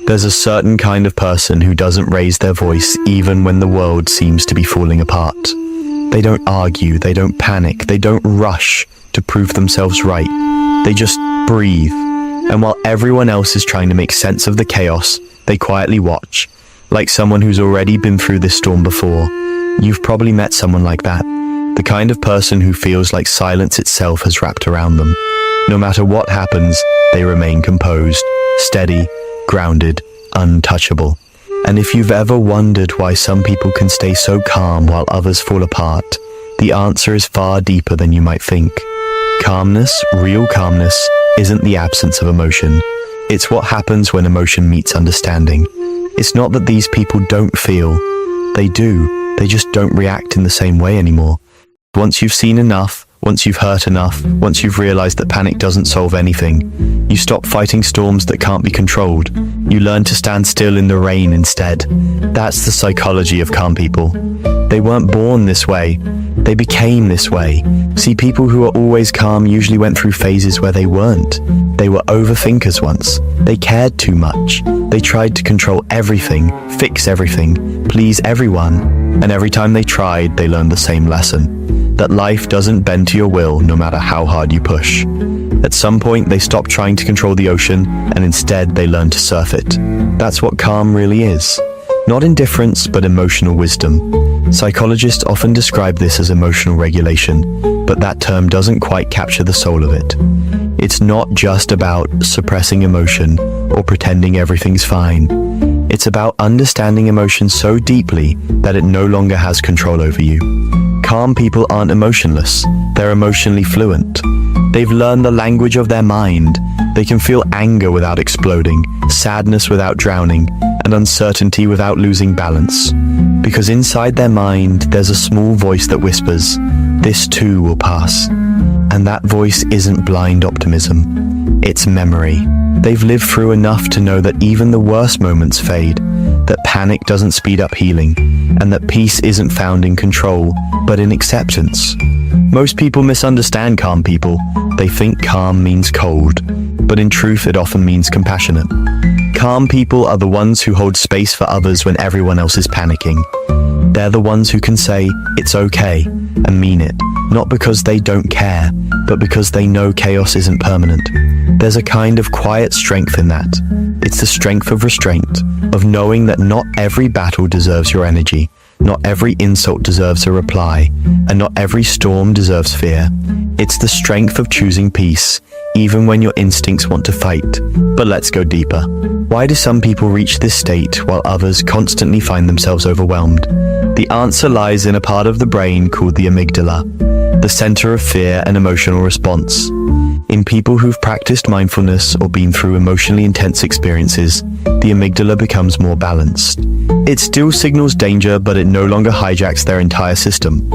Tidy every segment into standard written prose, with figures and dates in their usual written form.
There's a certain kind of person who doesn't raise their voice even when the world seems to be falling apart. They don't argue, they don't panic, they don't rush to prove themselves right. They just breathe. And while everyone else is trying to make sense of the chaos, they quietly watch, like someone who's already been through this storm before. You've probably met someone like that, the kind of person who feels like silence itself has wrapped around them. No matter what happens, they remain composed, steady, grounded, untouchable. And if you've ever wondered why some people can stay so calm while others fall apart, the answer is far deeper than you might think. Calmness, real calmness, isn't the absence of emotion. It's what happens when emotion meets understanding. It's not that these people don't feel. They do. They just don't react in the same way anymore. Once you've seen enough, once you've hurt enough, once you've realized that panic doesn't solve anything, you stop fighting storms that can't be controlled. You learn to stand still in the rain instead. That's the psychology of calm people. They weren't born this way. They became this way. See, people who are always calm usually went through phases where they weren't. They were overthinkers once. They cared too much. They tried to control everything, fix everything, please everyone. And every time they tried, they learned the same lesson: that life doesn't bend to your will no matter how hard you push. At some point, they stopped trying to control the ocean, and instead they learned to surf it. That's what calm really is. Not indifference, but emotional wisdom. Psychologists often describe this as emotional regulation, but that term doesn't quite capture the soul of it. It's not just about suppressing emotion or pretending everything's fine. It's about understanding emotion so deeply that it no longer has control over you. Calm people aren't emotionless, they're emotionally fluent. They've learned the language of their mind. They can feel anger without exploding, sadness without drowning, and uncertainty without losing balance. Because inside their mind, there's a small voice that whispers, "This too will pass." And that voice isn't blind optimism, it's memory. They've lived through enough to know that even the worst moments fade, that panic doesn't speed up healing, and that peace isn't found in control, but in acceptance. Most people misunderstand calm people. They think calm means cold, but in truth it often means compassionate. Calm people are the ones who hold space for others when everyone else is panicking. They're the ones who can say, "It's okay," and mean it, not because they don't care, but because they know chaos isn't permanent. There's a kind of quiet strength in that. It's the strength of restraint, of knowing that not every battle deserves your energy, not every insult deserves a reply, and not every storm deserves fear. It's the strength of choosing peace, even when your instincts want to fight. But let's go deeper. Why do some people reach this state while others constantly find themselves overwhelmed? The answer lies in a part of the brain called the amygdala, the center of fear and emotional response. In people who've practiced mindfulness or been through emotionally intense experiences, the amygdala becomes more balanced. It still signals danger, but it no longer hijacks their entire system.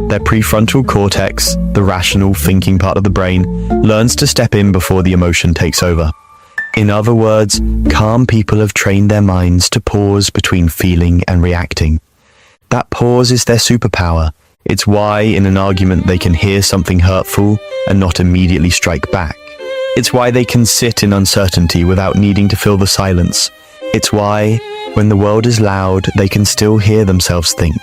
Their prefrontal cortex, the rational thinking part of the brain, learns to step in before the emotion takes over. In other words, calm people have trained their minds to pause between feeling and reacting. That pause is their superpower. It's why, in an argument, they can hear something hurtful and not immediately strike back. It's why they can sit in uncertainty without needing to fill the silence. It's why, when the world is loud, they can still hear themselves think.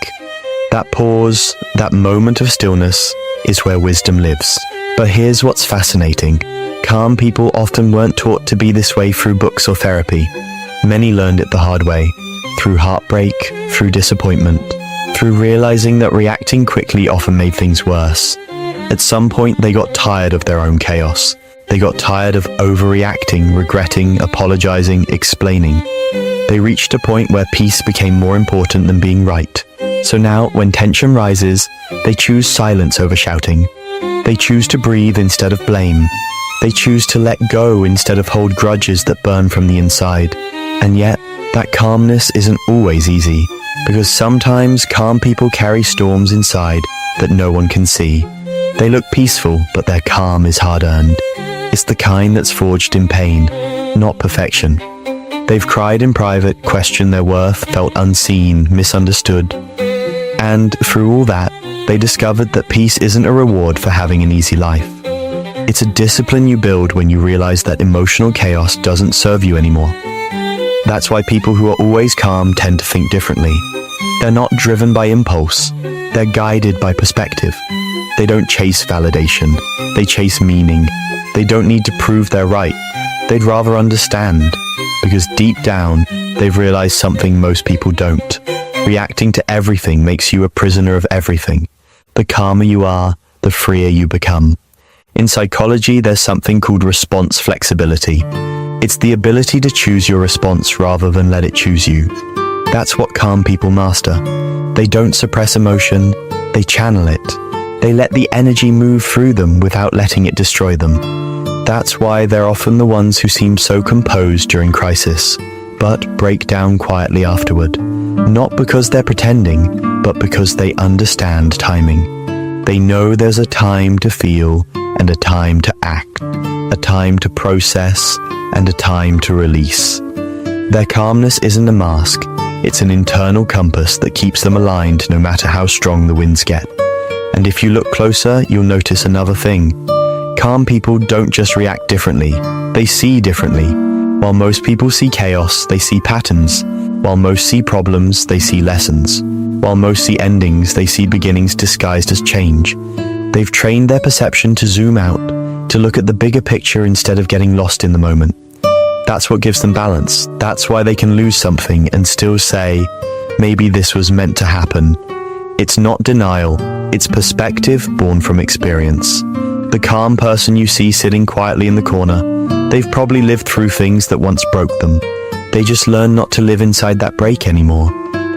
That pause, that moment of stillness, is where wisdom lives. But here's what's fascinating. Calm people often weren't taught to be this way through books or therapy. Many learned it the hard way, through heartbreak, through disappointment, through realizing that reacting quickly often made things worse. At some point, they got tired of their own chaos. They got tired of overreacting, regretting, apologizing, explaining. They reached a point where peace became more important than being right. So now, when tension rises, they choose silence over shouting. They choose to breathe instead of blame. They choose to let go instead of hold grudges that burn from the inside. And yet, that calmness isn't always easy, because sometimes calm people carry storms inside that no one can see. They look peaceful, but their calm is hard-earned. It's the kind that's forged in pain, not perfection. They've cried in private, questioned their worth, felt unseen, misunderstood. And through all that, they discovered that peace isn't a reward for having an easy life. It's a discipline you build when you realize that emotional chaos doesn't serve you anymore. That's why people who are always calm tend to think differently. They're not driven by impulse. They're guided by perspective. They don't chase validation. They chase meaning. They don't need to prove they're right. They'd rather understand, because deep down, they've realized something most people don't. Reacting to everything makes you a prisoner of everything. The calmer you are, the freer you become. In psychology, there's something called response flexibility. It's the ability to choose your response rather than let it choose you. That's what calm people master. They don't suppress emotion, they channel it. They let the energy move through them without letting it destroy them. That's why they're often the ones who seem so composed during crisis, but break down quietly afterward. Not because they're pretending, but because they understand timing. They know there's a time to feel and a time to act, a time to process and a time to release. Their calmness isn't a mask, it's an internal compass that keeps them aligned no matter how strong the winds get. And if you look closer, you'll notice another thing. Calm people don't just react differently, they see differently. While most people see chaos, they see patterns. While most see problems, they see lessons. While most see endings, they see beginnings disguised as change. They've trained their perception to zoom out, to look at the bigger picture instead of getting lost in the moment. That's what gives them balance. That's why they can lose something and still say, maybe this was meant to happen. It's not denial, it's perspective born from experience. The calm person you see sitting quietly in the corner, they've probably lived through things that once broke them. They just learned not to live inside that break anymore.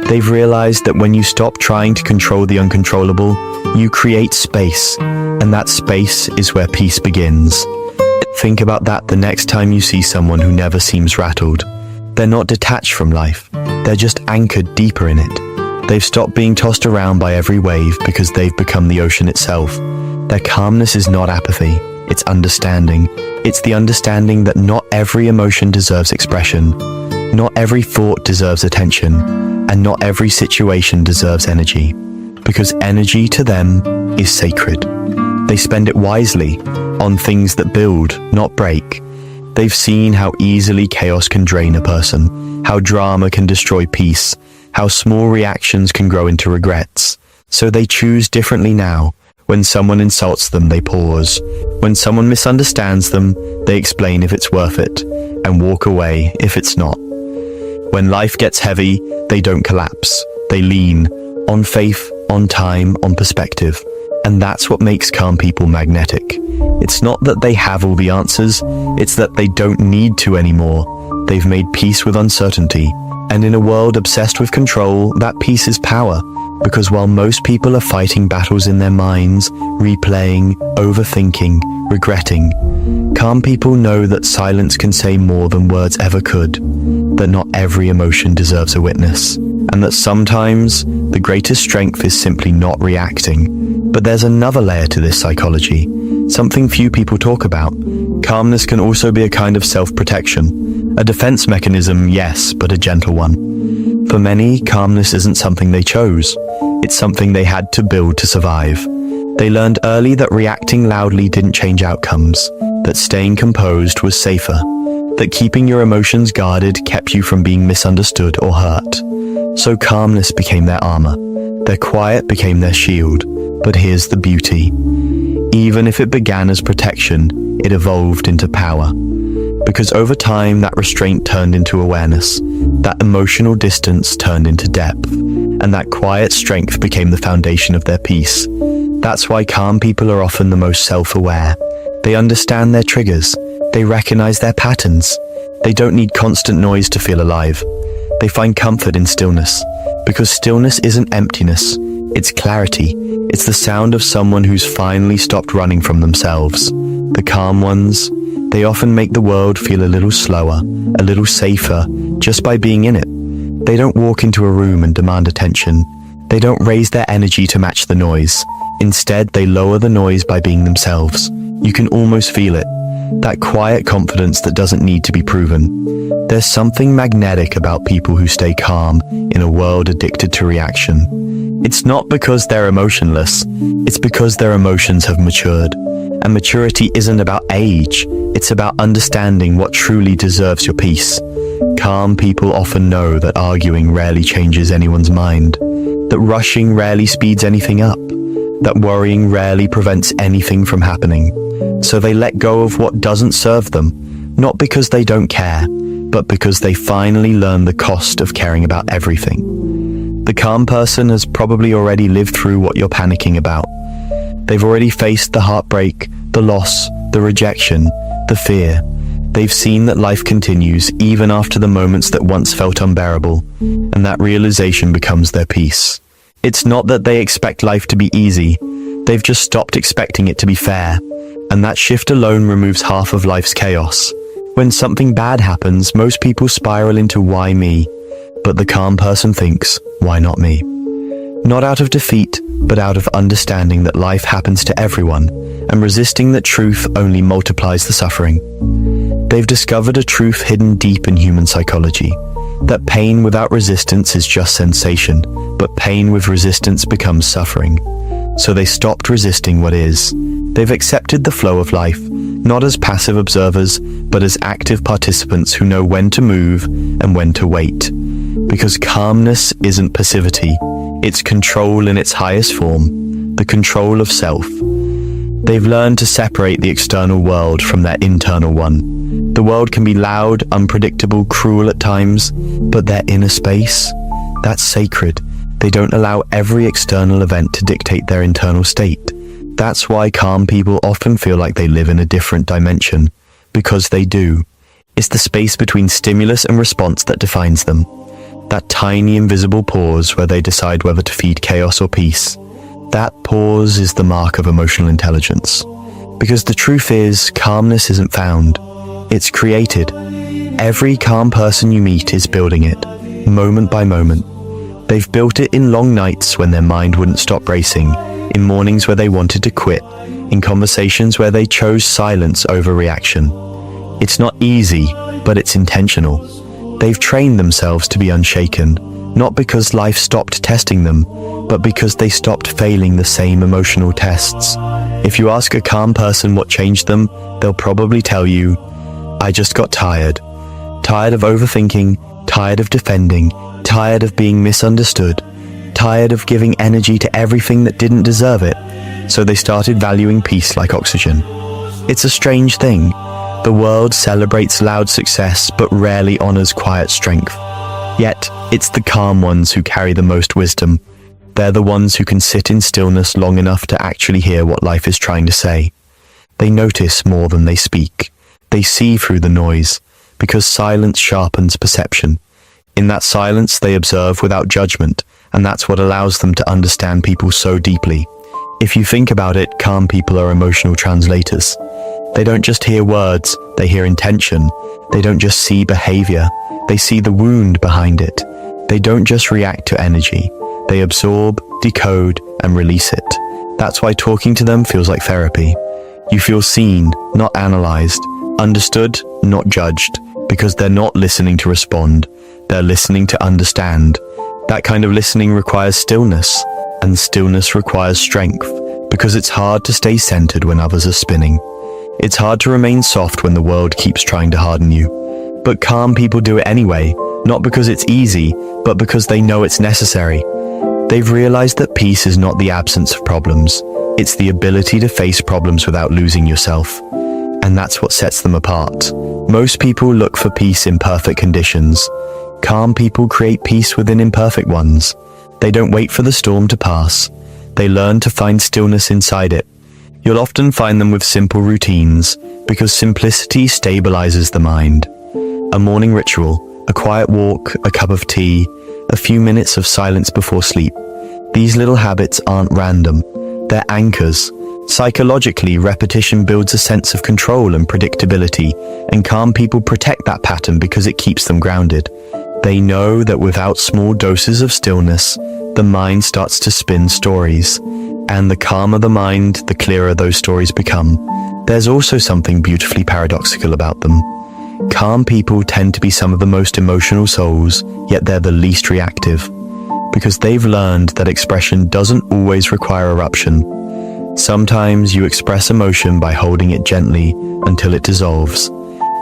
They've realized that when you stop trying to control the uncontrollable, you create space, and that space is where peace begins. Think about that the next time you see someone who never seems rattled. They're not detached from life, they're just anchored deeper in it. They've stopped being tossed around by every wave because they've become the ocean itself. Their calmness is not apathy, it's understanding. It's the understanding that not every emotion deserves expression, not every thought deserves attention, and not every situation deserves energy. Because energy to them is sacred. They spend it wisely, on things that build, not break. They've seen how easily chaos can drain a person, how drama can destroy peace, how small reactions can grow into regrets. So they choose differently now. When someone insults them, they pause. When someone misunderstands them, they explain if it's worth it, and walk away if it's not. When life gets heavy, they don't collapse. They lean on faith, on time, on perspective. And that's what makes calm people magnetic. It's not that they have all the answers, it's that they don't need to anymore. They've made peace with uncertainty. And in a world obsessed with control, that peace is power. Because while most people are fighting battles in their minds, replaying, overthinking, regretting, calm people know that silence can say more than words ever could, that not every emotion deserves a witness, and that sometimes the greatest strength is simply not reacting. But there's another layer to this psychology, something few people talk about. Calmness can also be a kind of self-protection, a defense mechanism, yes, but a gentle one. For many, calmness isn't something they chose. It's something they had to build to survive. They learned early that reacting loudly didn't change outcomes, that staying composed was safer, that keeping your emotions guarded kept you from being misunderstood or hurt. So calmness became their armor. Their quiet became their shield. But here's the beauty. Even if it began as protection, it evolved into power. Because over time, that restraint turned into awareness, that emotional distance turned into depth, and that quiet strength became the foundation of their peace. That's why calm people are often the most self-aware. They understand their triggers, they recognize their patterns. They don't need constant noise to feel alive. They find comfort in stillness, because stillness isn't emptiness, it's clarity. It's the sound of someone who's finally stopped running from themselves. The calm ones, they often make the world feel a little slower, a little safer, just by being in it. They don't walk into a room and demand attention. They don't raise their energy to match the noise. Instead, they lower the noise by being themselves. You can almost feel it. That quiet confidence that doesn't need to be proven. There's something magnetic about people who stay calm in a world addicted to reaction. It's not because they're emotionless, it's because their emotions have matured. And maturity isn't about age, it's about understanding what truly deserves your peace. Calm people often know that arguing rarely changes anyone's mind, that rushing rarely speeds anything up, that worrying rarely prevents anything from happening. So they let go of what doesn't serve them, not because they don't care, but because they finally learn the cost of caring about everything. The calm person has probably already lived through what you're panicking about. They've already faced the heartbreak, the loss, the rejection, the fear. They've seen that life continues even after the moments that once felt unbearable, and that realization becomes their peace. It's not that they expect life to be easy, they've just stopped expecting it to be fair, and that shift alone removes half of life's chaos. When something bad happens, most people spiral into why me, but the calm person thinks, why not me? Not out of defeat, but out of understanding that life happens to everyone, and resisting that truth only multiplies the suffering. They've discovered a truth hidden deep in human psychology, that pain without resistance is just sensation, but pain with resistance becomes suffering. So they stopped resisting what is. They've accepted the flow of life, not as passive observers, but as active participants who know when to move and when to wait. Because calmness isn't passivity, it's control in its highest form, the control of self. They've learned to separate the external world from their internal one. The world can be loud, unpredictable, cruel at times, but their inner space, that's sacred. They don't allow every external event to dictate their internal state. That's why calm people often feel like they live in a different dimension, because they do. It's the space between stimulus and response that defines them. That tiny invisible pause where they decide whether to feed chaos or peace. That pause is the mark of emotional intelligence. Because the truth is, calmness isn't found, it's created. Every calm person you meet is building it, moment by moment. They've built it in long nights when their mind wouldn't stop racing, in mornings where they wanted to quit, in conversations where they chose silence over reaction. It's not easy, but it's intentional. They've trained themselves to be unshaken, not because life stopped testing them, but because they stopped failing the same emotional tests. If you ask a calm person what changed them, they'll probably tell you, I just got tired. Tired of overthinking, tired of defending, tired of being misunderstood, tired of giving energy to everything that didn't deserve it. So they started valuing peace like oxygen. It's a strange thing. The world celebrates loud success, but rarely honors quiet strength. Yet, it's the calm ones who carry the most wisdom. They're the ones who can sit in stillness long enough to actually hear what life is trying to say. They notice more than they speak. They see through the noise, because silence sharpens perception. In that silence, they observe without judgment, and that's what allows them to understand people so deeply. If you think about it, calm people are emotional translators. They don't just hear words, they hear intention. They don't just see behavior, they see the wound behind it. They don't just react to energy, they absorb, decode, and release it. That's why talking to them feels like therapy. You feel seen, not analyzed, understood, not judged, because they're not listening to respond, they're listening to understand. That kind of listening requires stillness, and stillness requires strength, because it's hard to stay centered when others are spinning. It's hard to remain soft when the world keeps trying to harden you. But calm people do it anyway, not because it's easy, but because they know it's necessary. They've realized that peace is not the absence of problems, it's the ability to face problems without losing yourself. And that's what sets them apart. Most people look for peace in perfect conditions. Calm people create peace within imperfect ones. They don't wait for the storm to pass. They learn to find stillness inside it. You'll often find them with simple routines, because simplicity stabilizes the mind. A morning ritual, a quiet walk, a cup of tea, a few minutes of silence before sleep. These little habits aren't random. They're anchors. Psychologically, repetition builds a sense of control and predictability, and calm people protect that pattern because it keeps them grounded. They know that without small doses of stillness, the mind starts to spin stories. And the calmer the mind, the clearer those stories become. There's also something beautifully paradoxical about them. Calm people tend to be some of the most emotional souls, yet they're the least reactive. because they've learned that expression doesn't always require eruption. Sometimes you express emotion by holding it gently until it dissolves.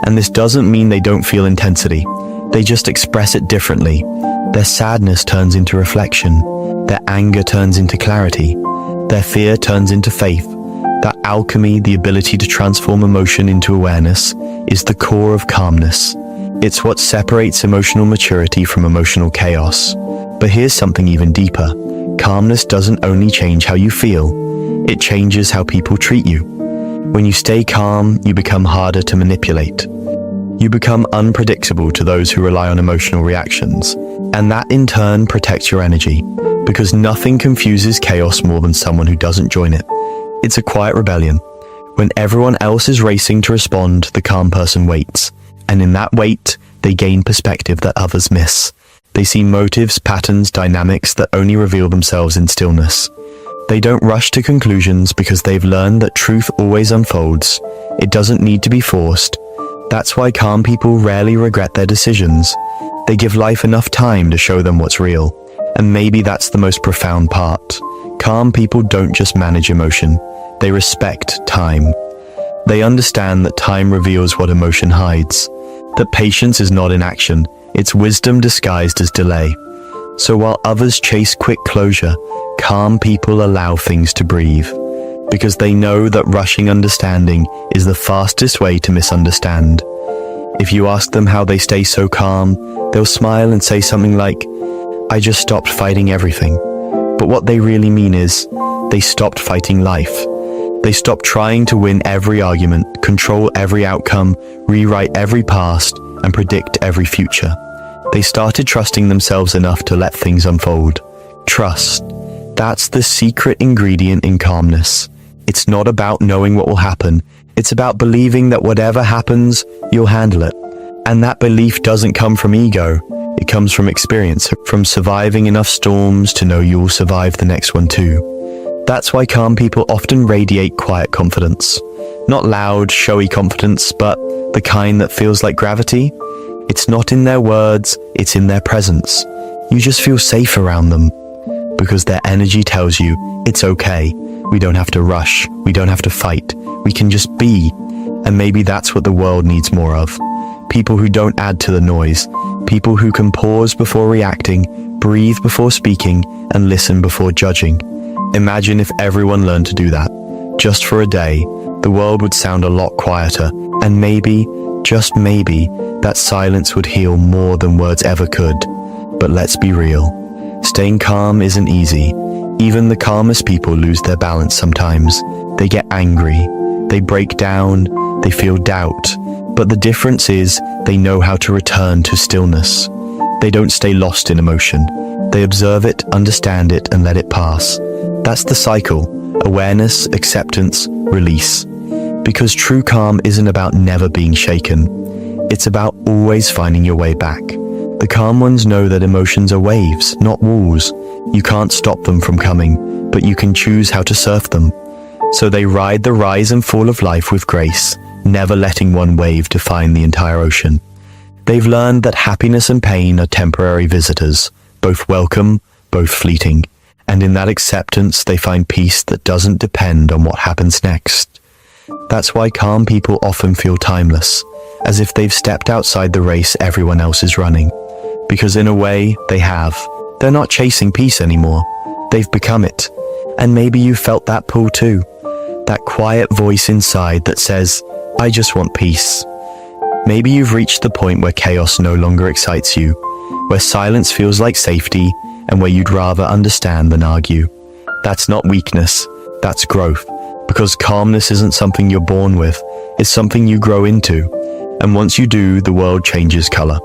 And this doesn't mean they don't feel intensity. They just express it differently. Their sadness turns into reflection. Their anger turns into clarity. Their fear turns into faith. That alchemy, the ability to transform emotion into awareness, is the core of calmness. It's what separates emotional maturity from emotional chaos. But here's something even deeper. Calmness doesn't only change how you feel, it changes how people treat you. When you stay calm, you become harder to manipulate. You become unpredictable to those who rely on emotional reactions, and that in turn protects your energy, because nothing confuses chaos more than someone who doesn't join it. It's a quiet rebellion. When everyone else is racing to respond, the calm person waits, and in that wait, they gain perspective that others miss. They see motives, patterns, dynamics that only reveal themselves in stillness. They don't rush to conclusions because they've learned that truth always unfolds. It doesn't need to be forced. That's why calm people rarely regret their decisions. They give life enough time to show them what's real. And maybe that's the most profound part. Calm people don't just manage emotion. They respect time. They understand that time reveals what emotion hides. That patience is not inaction. It's wisdom disguised as delay. So while others chase quick closure, calm people allow things to breathe. Because they know that rushing understanding is the fastest way to misunderstand. If you ask them how they stay so calm, they'll smile and say something like, "I just stopped fighting everything." But what they really mean is, they stopped fighting life. They stopped trying to win every argument, control every outcome, rewrite every past, and predict every future. They started trusting themselves enough to let things unfold. Trust. That's the secret ingredient in calmness. It's not about knowing what will happen. It's about believing that whatever happens, you'll handle it. And that belief doesn't come from ego. It comes from experience, from surviving enough storms to know you'll survive the next one too. That's why calm people often radiate quiet confidence. Not loud, showy confidence, but the kind that feels like gravity. It's not in their words, it's in their presence. You just feel safe around them. Because their energy tells you, it's okay. We don't have to rush. We don't have to fight. We can just be. And maybe that's what the world needs more of. People who don't add to the noise. People who can pause before reacting, breathe before speaking, and listen before judging. Imagine if everyone learned to do that. Just for a day, the world would sound a lot quieter. And maybe, just maybe, that silence would heal more than words ever could. But let's be real. Staying calm isn't easy. Even the calmest people lose their balance sometimes. They get angry. They break down. They feel doubt. But the difference is they know how to return to stillness. They don't stay lost in emotion. They observe it, understand it, and let it pass. That's the cycle. Awareness, acceptance, release. Because true calm isn't about never being shaken. It's about always finding your way back. The calm ones know that emotions are waves, not walls. You can't stop them from coming, but you can choose how to surf them. So they ride the rise and fall of life with grace, never letting one wave define the entire ocean. They've learned that happiness and pain are temporary visitors, both welcome, both fleeting. And in that acceptance, they find peace that doesn't depend on what happens next. That's why calm people often feel timeless, as if they've stepped outside the race everyone else is running. Because in a way, they have. They're not chasing peace anymore. They've become it. And maybe you felt that pull too. That quiet voice inside that says, I just want peace. Maybe you've reached the point where chaos no longer excites you, where silence feels like safety, and where you'd rather understand than argue. That's not weakness, that's growth. Because calmness isn't something you're born with, it's something you grow into. And once you do, the world changes color.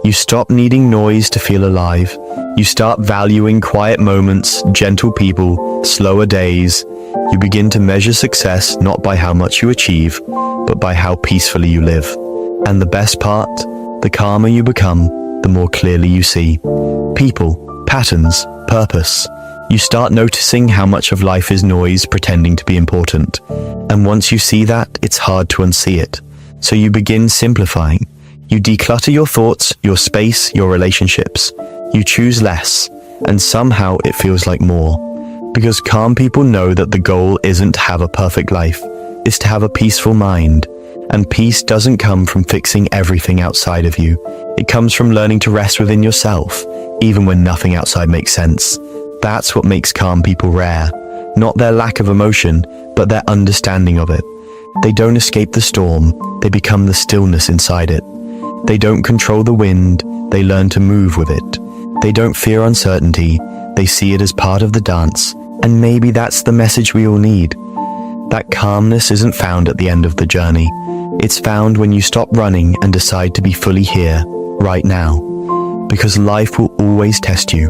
You stop needing noise to feel alive. You start valuing quiet moments, gentle people, slower days. You begin to measure success not by how much you achieve, but by how peacefully you live. And the best part, the calmer you become, the more clearly you see. People, patterns, purpose. You start noticing how much of life is noise pretending to be important. And once you see that, it's hard to unsee it. So you begin simplifying. You declutter your thoughts, your space, your relationships. You choose less. and somehow it feels like more. Because calm people know that the goal isn't to have a perfect life, it's to have a peaceful mind. And peace doesn't come from fixing everything outside of you. It comes from learning to rest within yourself, even when nothing outside makes sense. That's what makes calm people rare. Not their lack of emotion, but their understanding of it. They don't escape the storm, they become the stillness inside it. They don't control the wind, they learn to move with it. They don't fear uncertainty, they see it as part of the dance. And maybe that's the message we all need. That calmness isn't found at the end of the journey. It's found when you stop running and decide to be fully here, right now. Because life will always test you.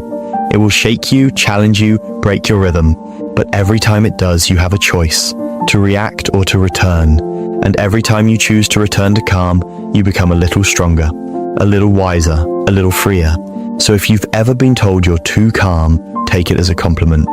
It will shake you, challenge you, break your rhythm. But every time it does, you have a choice, to react or to return. And every time you choose to return to calm, you become a little stronger, a little wiser, a little freer. So if you've ever been told you're too calm, take it as a compliment.